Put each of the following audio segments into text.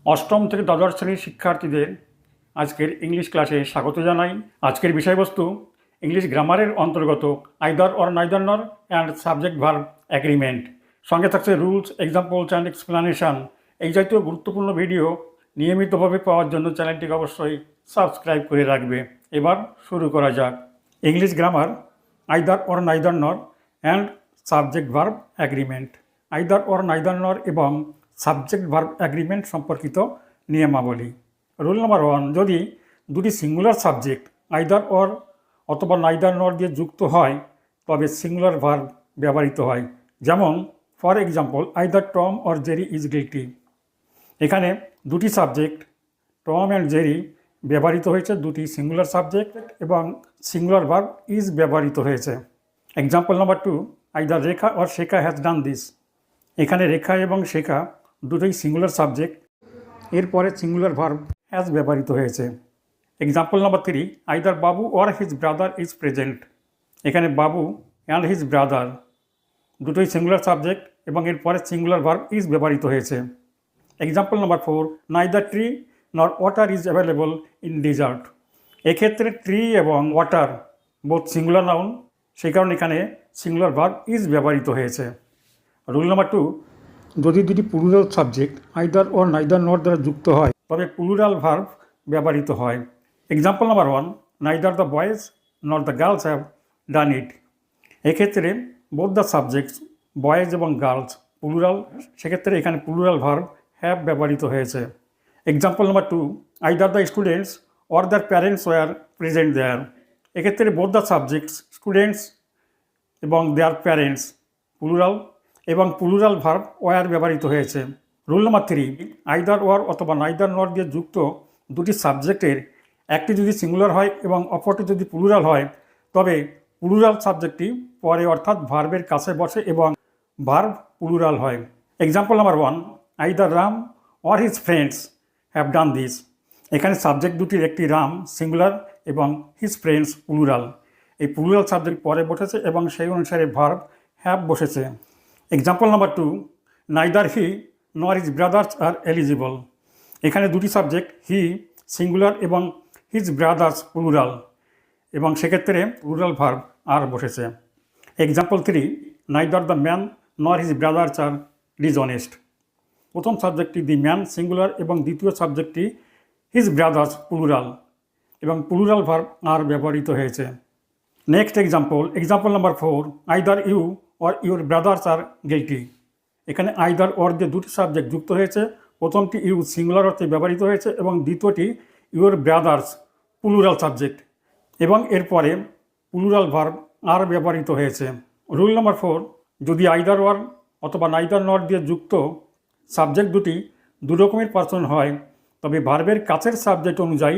অষ্টম থেকে দ্বাদশ শ্রেণীর শিক্ষার্থীদের আজকের ইংলিশ ক্লাসে স্বাগত জানাই। আজকের বিষয়বস্তু ইংলিশ গ্রামারের অন্তর্গত আইদার অর নাইদার নর অ্যান্ড সাবজেক্ট ভার্ব অ্যাগ্রিমেন্ট। সঙ্গে থাকছে রুলস, এক্সাম্পলস অ্যান্ড এক্সপ্লানেশন। এই জাতীয় গুরুত্বপূর্ণ ভিডিও নিয়মিতভাবে পাওয়ার জন্য চ্যানেলটিকে অবশ্যই সাবস্ক্রাইব করে রাখবে। এবার শুরু করা যাক। English grammar either or neither নর and subject verb agreement. Either or neither নর এবং সাবজেক্ট ভার্ব অ্যাগ্রিমেন্ট সম্পর্কিত নিয়মাবলী। রুল নাম্বার 1, যদি দুটি সিঙ্গুলার সাবজেক্ট আইদার অর অথবা নাইদার নর দিয়ে যুক্ত হয় তবে সিঙ্গুলার ভার্ব ব্যবহৃত হয়। যেমন for example, either Tom or Jerry is guilty. এখানে দুটি সাবজেক্ট টম অ্যান্ড জেরি ব্যবহৃত হয়েছে, দুটি সিঙ্গুলার সাবজেক্ট এবং সিঙ্গুলার ভার্ব ইজ ব্যবহৃত হয়েছে। Example number 2, either Rekha or শেখা হ্যাজ ডান দিস। এখানে রেখা এবং শেখা দুটোই সিঙ্গুলার সাবজেক্ট, এরপরে সিঙ্গুলার ভার্ব হ্যাজ ব্যবহৃত হয়েছে। Example number 3, either Babu or his brother is present. এখানে বাবু অ্যান্ড হিজ ব্রাদার দুটোই সিঙ্গুলার সাবজেক্ট এবং এরপরে সিঙ্গুলার ভার্ব ইজ ব্যবহৃত হয়েছে। Example number 4, neither tree nor water is available in desert. এক্ষেত্রে ট্রি এবং ওয়াটার বোথ সিঙ্গুলার নাউন, সেই কারণে এখানে সিঙ্গুলার ভার্ব ইজ ব্যবহৃত হয়েছে। রুল নাম্বার 2, যদি দুটি plural subject either or neither nor দ্বারা যুক্ত হয় তবে প্লুরাল ভার্ব ব্যবহৃত হয়। Example number 1, neither the boys nor the girls have done it. এক্ষেত্রে বোথ দ্য সাবজেক্টস বয়েজ এবং গার্লস প্লুরাল, সেক্ষেত্রে এখানে প্লুরাল ভার্ব হ্যাভ ব্যবহৃত হয়েছে। Example number 2, either the students or their parents were present there. এক্ষেত্রে both the subjects students এবং their parents plural এবং plural verb war ব্যবহৃত হয়েছে। রুল নাম্বার 3, আইদার ওয়ার অথবা নাইদার নর দিয়ে যুক্ত দুটি সাবজেক্টের একটি যদি সিঙ্গুলার হয় এবং অপরটি যদি প্লুরাল হয় তবে প্লুরাল সাবজেক্টটি পরে অর্থাৎ ভার্বের কাছে বসে এবং ভার্ব প্লুরাল হয়। Example number 1, either Ram or his friends have done this. এখানে সাবজেক্ট দুটির একটি রাম সিঙ্গুলার এবং হিজ ফ্রেন্ডস প্লুরাল। এই প্লুরাল সাবজেক্ট পরে বসেছে এবং সেই অনুসারে ভার্ব হ্যাভ বসেছে। এক্সাম্পল নাম্বার 2, নাইদার হি নর হিজ ব্রাদার্স আর এলিজিবল। এখানে দুটি সাবজেক্ট হি সিঙ্গুলার এবং হিজ ব্রাদার্স প্লুরাল এবং সেক্ষেত্রে প্লুরাল ভার্ব আর বসেছে। এক্সাম্পল 3, নাইদার দ্য ম্যান নর হিজ ব্রাদার্স আর ডিসঅনেস্ট। প্রথম সাবজেক্টটি দি ম্যান সিঙ্গুলার এবং দ্বিতীয় সাবজেক্টটি হিজ ব্রাদার্স প্লুরাল এবং প্লুরাল ভার্ব আর ব্যবহৃত হয়েছে। Next example number 4, either you or your brothers are guilty. এখানে আইদার অর দিয়ে দুটি সাবজেক্ট যুক্ত হয়েছে, প্রথমটি ইউ সিঙ্গুলার অর্থে ব্যবহৃত হয়েছে এবং দ্বিতীয়টি ইউর ব্রাদার্স প্লুরাল সাবজেক্ট এবং এরপরে প্লুরাল ভার্ব আর ব্যবহৃত হয়েছে। রুল নাম্বার 4, যদি আইদার ওয়ার অথবা নাইদার নর দিয়ে যুক্ত সাবজেক্ট দুটি দু রকমের পার্সন হয় তবে ভার্বের কাছের সাবজেক্ট অনুযায়ী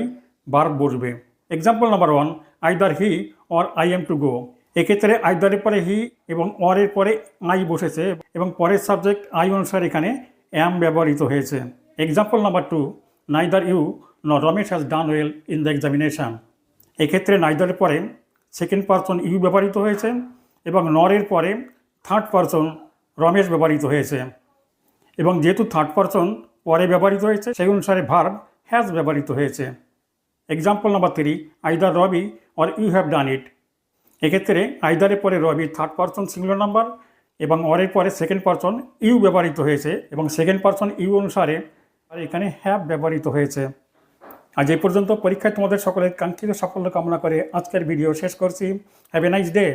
ভার্ব বসবে। Example number 1, either he or I am to go. এক্ষেত্রে আইদারের পরে হি এবং অরের পরে আই বসেছে এবং পরের সাবজেক্ট আই অনুসারে এখানে অ্যাম ব্যবহৃত হয়েছে। Example number 2, neither you nor Ramesh has done well in the examination. এক্ষেত্রে নাইদারের পরে সেকেন্ড পারসন ইউ ব্যবহৃত হয়েছে এবং নরের পরে থার্ড পারসন রমেশ ব্যবহৃত হয়েছে এবং যেহেতু থার্ড পারসন পরে ব্যবহৃত হয়েছে সেই অনুসারে ভার্ব হ্যাজ ব্যবহৃত হয়েছে। Example number 3, either Rabi or you have done it. এক্ষেত্রে আইদারের পরে Rabi third person singular number এবং অরের পরে সেকেন্ড পারসন ইউ ব্যবহৃত হয়েছে এবং সেকেন্ড পারসন ইউ অনুসারে আর এখানে হ্যাভ ব্যবহৃত হয়েছে। আজ এই পর্যন্ত। পরীক্ষায় তোমাদের সকলের কাঙ্ক্ষিত সাফল্য কামনা করে আজকের ভিডিও শেষ করছি। Have a nice day.